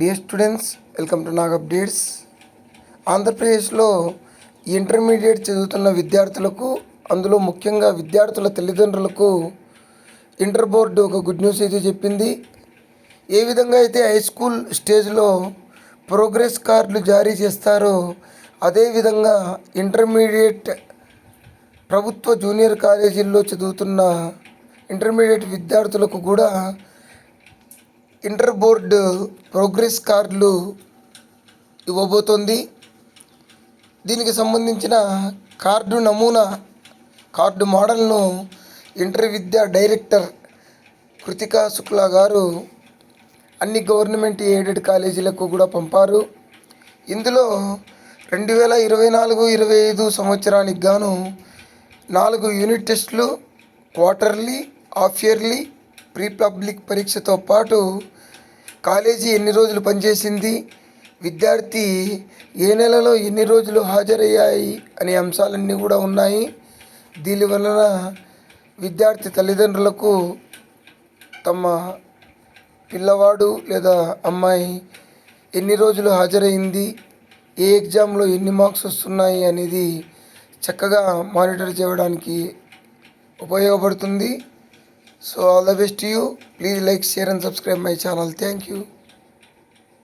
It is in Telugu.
Dear students, welcome to Nag updates. ఆంధ్రప్రదేశ్లో ఇంటర్మీడియట్ చదువుతున్న విద్యార్థులకు, అందులో ముఖ్యంగా విద్యార్థుల తల్లిదండ్రులకు ఇంటర్ బోర్డు ఒక గుడ్ న్యూస్ అయితే చెప్పింది. ఏ విధంగా అయితే హై స్కూల్ స్టేజ్లో ప్రోగ్రెస్ కార్డులు జారీ చేస్తారో, అదేవిధంగా ఇంటర్మీడియట్ ప్రభుత్వ జూనియర్ కాలేజీల్లో చదువుతున్న ఇంటర్మీడియట్ విద్యార్థులకు కూడా ఇంటర్ బోర్డు ప్రోగ్రెస్ కార్డులు ఇవ్వబోతోంది. దీనికి సంబంధించిన కార్డు మోడల్ను ఇంటర్ విద్యా డైరెక్టర్ కృతికా శుక్లా గారు అన్ని గవర్నమెంట్ ఎయిడెడ్ కాలేజీలకు కూడా పంపారు. ఇందులో 2024-25 సంవత్సరానికి గాను 4 యూనిట్ టెస్టులు, quarterly, half yearly, pre public పరీక్షతో పాటు కాలేజీ ఎన్ని రోజులు పనిచేసింది, విద్యార్థి ఏ నెలలో ఎన్ని రోజులు హాజరయ్యాయి అనే అంశాలన్నీ కూడా ఉన్నాయి. దీని వలన విద్యార్థి తల్లిదండ్రులకు తమ పిల్లవాడు లేదా అమ్మాయి ఎన్ని రోజులు హాజరైంది, ఏ ఎగ్జామ్లో ఎన్ని మార్క్స్ వస్తున్నాయి అనేది చక్కగా మానిటర్ చేయడానికి ఉపయోగపడుతుంది. So all the best to you. Please like, share and subscribe my channel. Thank you.